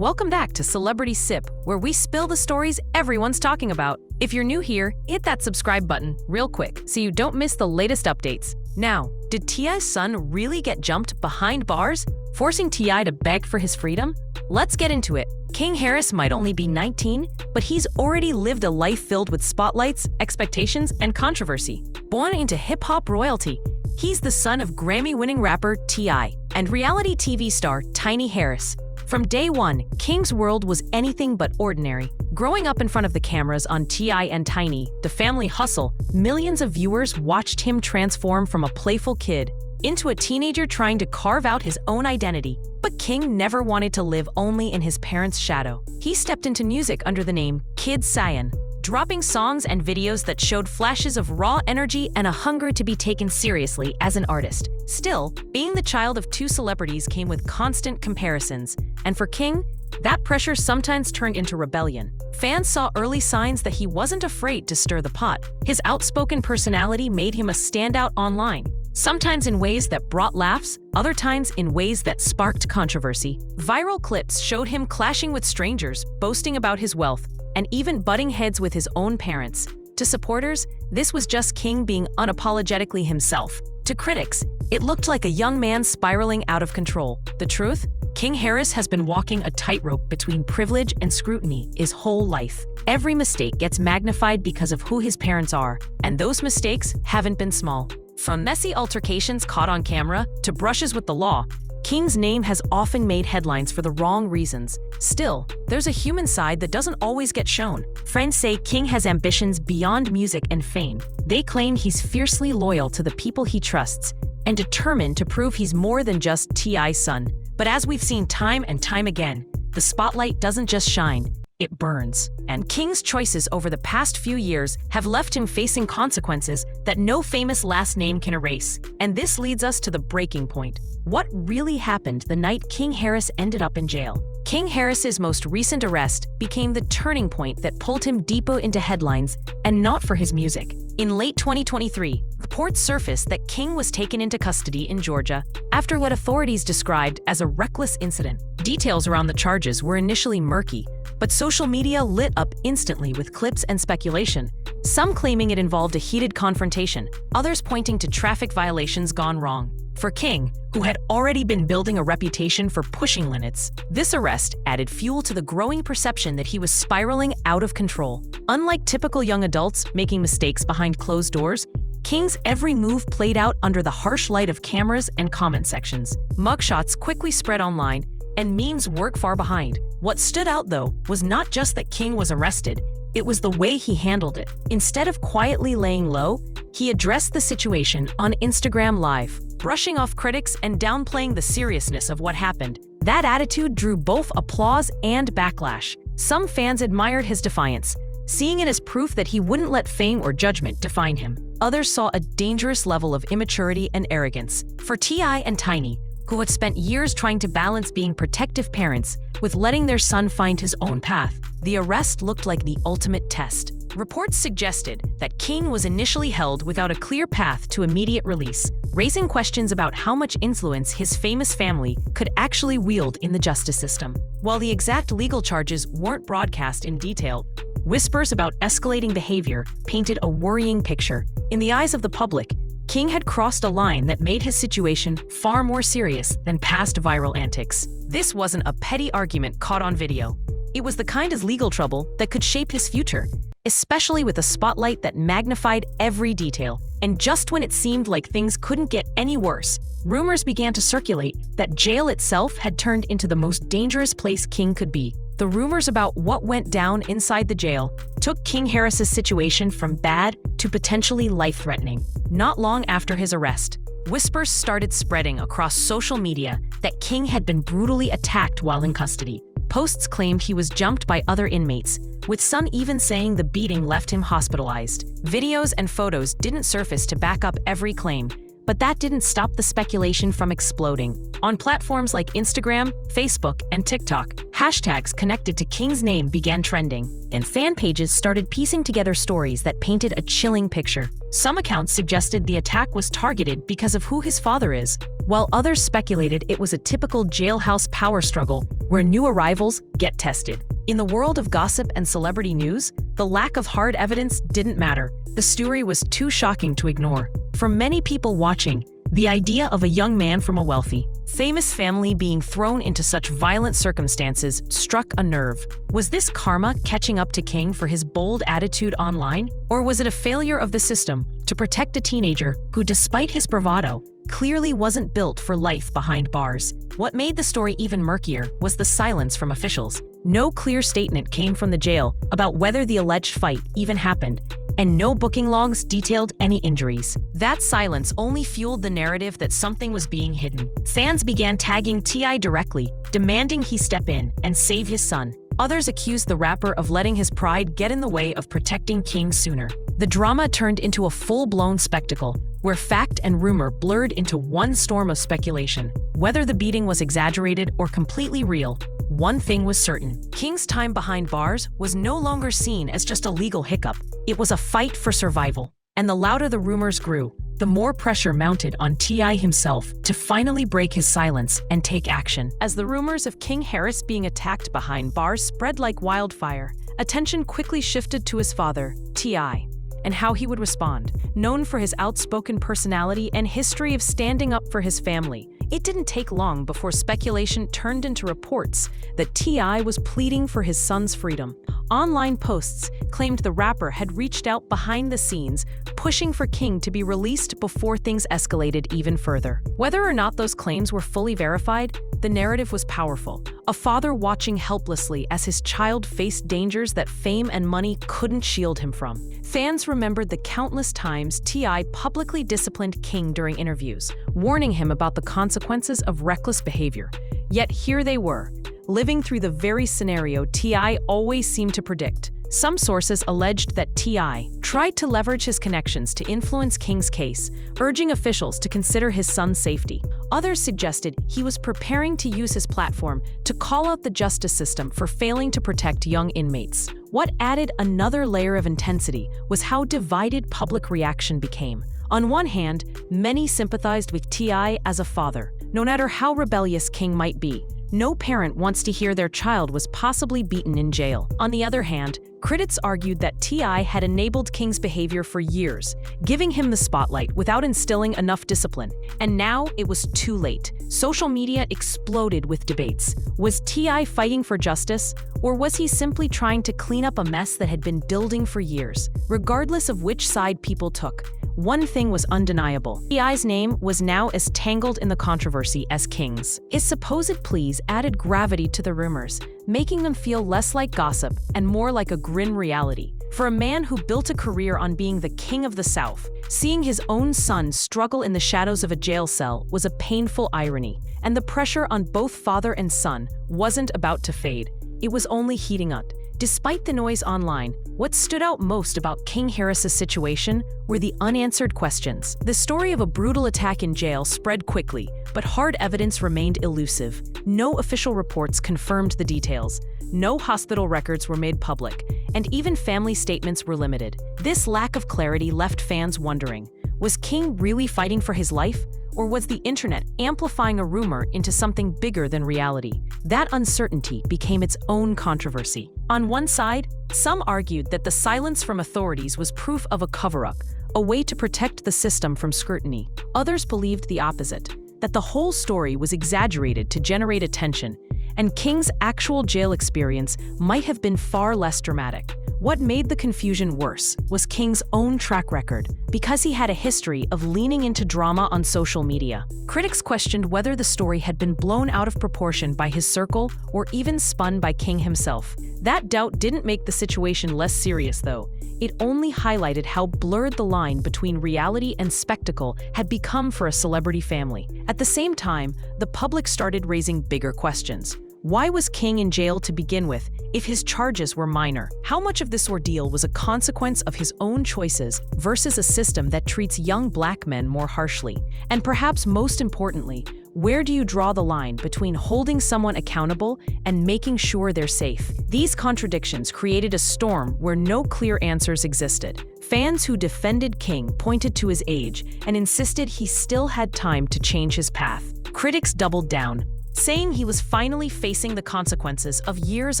Welcome back to Celebrity Sip, where we spill the stories everyone's talking about. If you're new here, hit that subscribe button real quick so you don't miss the latest updates. Now, did T.I.'s son really get jumped behind bars, forcing T.I. to beg for his freedom? Let's get into it. King Harris might only be 19, but he's already lived a life filled with spotlights, expectations, and controversy. Born into hip-hop royalty, he's the son of Grammy-winning rapper T.I. and reality TV star Tiny Harris. From day one, King's world was anything but ordinary. Growing up in front of the cameras on T.I. and Tiny, The Family Hustle, millions of viewers watched him transform from a playful kid into a teenager trying to carve out his own identity. But King never wanted to live only in his parents' shadow. He stepped into music under the name Kid Cyan, dropping songs and videos that showed flashes of raw energy and a hunger to be taken seriously as an artist. Still, being the child of two celebrities came with constant comparisons, and for King, that pressure sometimes turned into rebellion. Fans saw early signs that he wasn't afraid to stir the pot. His outspoken personality made him a standout online, sometimes in ways that brought laughs, other times in ways that sparked controversy. Viral clips showed him clashing with strangers, boasting about his wealth, and even butting heads with his own parents. To supporters, this was just King being unapologetically himself. To critics, it looked like a young man spiraling out of control. The truth? King Harris has been walking a tightrope between privilege and scrutiny his whole life. Every mistake gets magnified because of who his parents are, and those mistakes haven't been small. From messy altercations caught on camera to brushes with the law, King's name has often made headlines for the wrong reasons. Still, there's a human side that doesn't always get shown. Friends say King has ambitions beyond music and fame. They claim he's fiercely loyal to the people he trusts and determined to prove he's more than just T.I.'s son. But as we've seen time and time again, the spotlight doesn't just shine, it burns. And King's choices over the past few years have left him facing consequences that no famous last name can erase. And this leads us to the breaking point. What really happened the night King Harris ended up in jail? King Harris's most recent arrest became the turning point that pulled him deeper into headlines, and not for his music. In late 2023, reports surfaced that King was taken into custody in Georgia after what authorities described as a reckless incident. Details around the charges were initially murky, but social media lit up instantly with clips and speculation, some claiming it involved a heated confrontation, others pointing to traffic violations gone wrong. For King, who had already been building a reputation for pushing limits, this arrest added fuel to the growing perception that he was spiraling out of control. Unlike typical young adults making mistakes behind closed doors, King's every move played out under the harsh light of cameras and comment sections. Mugshots quickly spread online, and memes weren't far behind. What stood out, though, was not just that King was arrested, it was the way he handled it. Instead of quietly laying low, he addressed the situation on Instagram Live, brushing off critics and downplaying the seriousness of what happened. That attitude drew both applause and backlash. Some fans admired his defiance, seeing it as proof that he wouldn't let fame or judgment define him. Others saw a dangerous level of immaturity and arrogance. For T.I. and Tiny, who had spent years trying to balance being protective parents with letting their son find his own path, the arrest looked like the ultimate test. Reports suggested that King was initially held without a clear path to immediate release, raising questions about how much influence his famous family could actually wield in the justice system. While the exact legal charges weren't broadcast in detail, whispers about escalating behavior painted a worrying picture. In the eyes of the public, King had crossed a line that made his situation far more serious than past viral antics. This wasn't a petty argument caught on video. It was the kind of legal trouble that could shape his future, especially with a spotlight that magnified every detail. And just when it seemed like things couldn't get any worse, rumors began to circulate that jail itself had turned into the most dangerous place King could be. The rumors about what went down inside the jail took King Harris's situation from bad to potentially life-threatening. Not long after his arrest, whispers started spreading across social media that King had been brutally attacked while in custody. Posts claimed he was jumped by other inmates, with some even saying the beating left him hospitalized. Videos and photos didn't surface to back up every claim, but that didn't stop the speculation from exploding. On platforms like Instagram, Facebook, and TikTok, hashtags connected to King's name began trending, and fan pages started piecing together stories that painted a chilling picture. Some accounts suggested the attack was targeted because of who his father is, while others speculated it was a typical jailhouse power struggle where new arrivals get tested. In the world of gossip and celebrity news, the lack of hard evidence didn't matter. The story was too shocking to ignore. For many people watching, the idea of a young man from a wealthy, famous family being thrown into such violent circumstances struck a nerve. Was this karma catching up to King for his bold attitude online? Or was it a failure of the system to protect a teenager who, despite his bravado, clearly wasn't built for life behind bars? What made the story even murkier was the silence from officials. No clear statement came from the jail about whether the alleged fight even happened, and no booking logs detailed any injuries. That silence only fueled the narrative that something was being hidden. Fans began tagging T.I. directly, demanding he step in and save his son. Others accused the rapper of letting his pride get in the way of protecting King sooner. The drama turned into a full-blown spectacle, where fact and rumor blurred into one storm of speculation. Whether the beating was exaggerated or completely real, one thing was certain: King's time behind bars was no longer seen as just a legal hiccup. It was a fight for survival. And the louder the rumors grew, the more pressure mounted on T.I. himself to finally break his silence and take action. As the rumors of King Harris being attacked behind bars spread like wildfire, attention quickly shifted to his father, T.I., and how he would respond. Known for his outspoken personality and history of standing up for his family, it didn't take long before speculation turned into reports that T.I. was pleading for his son's freedom. Online posts claimed the rapper had reached out behind the scenes, pushing for King to be released before things escalated even further. Whether or not those claims were fully verified, the narrative was powerful. A father watching helplessly as his child faced dangers that fame and money couldn't shield him from. Fans remembered the countless times T.I. publicly disciplined King during interviews, warning him about the consequences of reckless behavior. Yet here they were, living through the very scenario T.I. always seemed to predict. Some sources alleged that T.I. tried to leverage his connections to influence King's case, urging officials to consider his son's safety. Others suggested he was preparing to use his platform to call out the justice system for failing to protect young inmates. What added another layer of intensity was how divided public reaction became. On one hand, many sympathized with T.I. as a father. No matter how rebellious King might be, no parent wants to hear their child was possibly beaten in jail. On the other hand, critics argued that T.I. had enabled King's behavior for years, giving him the spotlight without instilling enough discipline. And now it was too late. Social media exploded with debates. Was T.I. fighting for justice, or was he simply trying to clean up a mess that had been building for years? Regardless of which side people took, one thing was undeniable: T.I.'s name was now as tangled in the controversy as King's. His supposed pleas added gravity to the rumors, making them feel less like gossip and more like a grim reality. For a man who built a career on being the king of the South, seeing his own son struggle in the shadows of a jail cell was a painful irony. And the pressure on both father and son wasn't about to fade. It was only heating up. Despite the noise online, what stood out most about King Harris's situation were the unanswered questions. The story of a brutal attack in jail spread quickly, but hard evidence remained elusive. No official reports confirmed the details. No hospital records were made public, and even family statements were limited. This lack of clarity left fans wondering, was King really fighting for his life? Or was the internet amplifying a rumor into something bigger than reality? That uncertainty became its own controversy. On one side, some argued that the silence from authorities was proof of a cover-up, a way to protect the system from scrutiny. Others believed the opposite, that the whole story was exaggerated to generate attention, and King's actual jail experience might have been far less dramatic. What made the confusion worse was King's own track record, because he had a history of leaning into drama on social media. Critics questioned whether the story had been blown out of proportion by his circle or even spun by King himself. That doubt didn't make the situation less serious, though. It only highlighted how blurred the line between reality and spectacle had become for a celebrity family. At the same time, the public started raising bigger questions. Why was King in jail to begin with if his charges were minor? How much of this ordeal was a consequence of his own choices versus a system that treats young black men more harshly? And perhaps most importantly, where do you draw the line between holding someone accountable and making sure they're safe? These contradictions created a storm where no clear answers existed. Fans who defended King pointed to his age and insisted he still had time to change his path. Critics doubled down, saying he was finally facing the consequences of years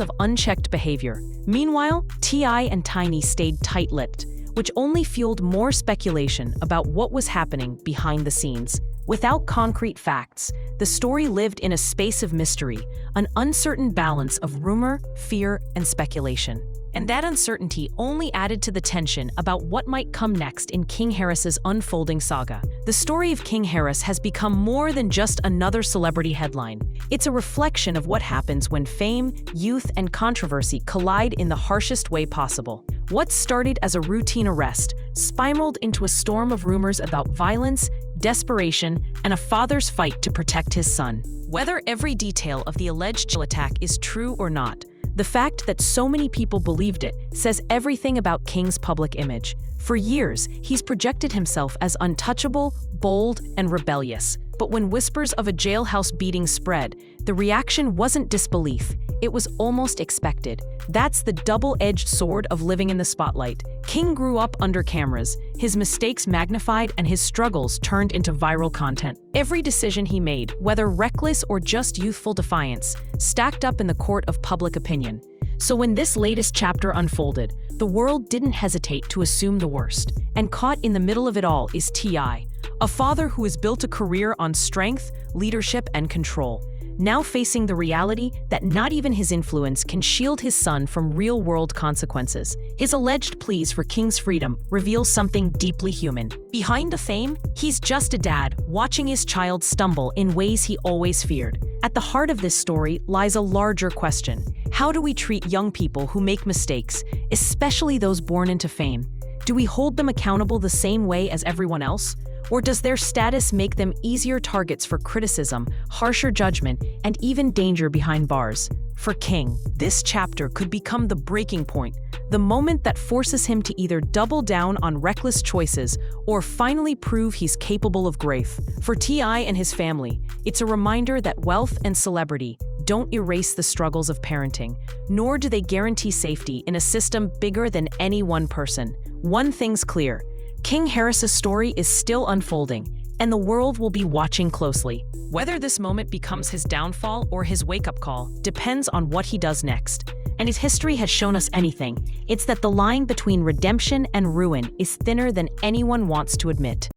of unchecked behavior. Meanwhile, T.I. and Tiny stayed tight-lipped, which only fueled more speculation about what was happening behind the scenes. Without concrete facts, the story lived in a space of mystery, an uncertain balance of rumor, fear, and speculation. And that uncertainty only added to the tension about what might come next in King Harris's unfolding saga. The story of King Harris has become more than just another celebrity headline. It's a reflection of what happens when fame, youth, and controversy collide in the harshest way possible. What started as a routine arrest spiraled into a storm of rumors about violence, desperation, and a father's fight to protect his son. Whether every detail of the alleged attack is true or not, the fact that so many people believed it says everything about King's public image. For years, he's projected himself as untouchable, bold, and rebellious. But when whispers of a jailhouse beating spread, the reaction wasn't disbelief. It was almost expected. That's the double-edged sword of living in the spotlight. King grew up under cameras, his mistakes magnified and his struggles turned into viral content. Every decision he made, whether reckless or just youthful defiance, stacked up in the court of public opinion. So when this latest chapter unfolded, the world didn't hesitate to assume the worst. And caught in the middle of it all is T.I., a father who has built a career on strength, leadership, and control, now facing the reality that not even his influence can shield his son from real-world consequences. His alleged pleas for King's freedom reveal something deeply human. Behind the fame, he's just a dad watching his child stumble in ways he always feared. At the heart of this story lies a larger question. How do we treat young people who make mistakes, especially those born into fame? Do we hold them accountable the same way as everyone else? Or does their status make them easier targets for criticism, harsher judgment, and even danger behind bars? For King, this chapter could become the breaking point, the moment that forces him to either double down on reckless choices or finally prove he's capable of growth. For T.I. and his family, it's a reminder that wealth and celebrity don't erase the struggles of parenting, nor do they guarantee safety in a system bigger than any one person. One thing's clear: King Harris's story is still unfolding, and the world will be watching closely. Whether this moment becomes his downfall or his wake-up call depends on what he does next. And if history has shown us anything, it's that the line between redemption and ruin is thinner than anyone wants to admit.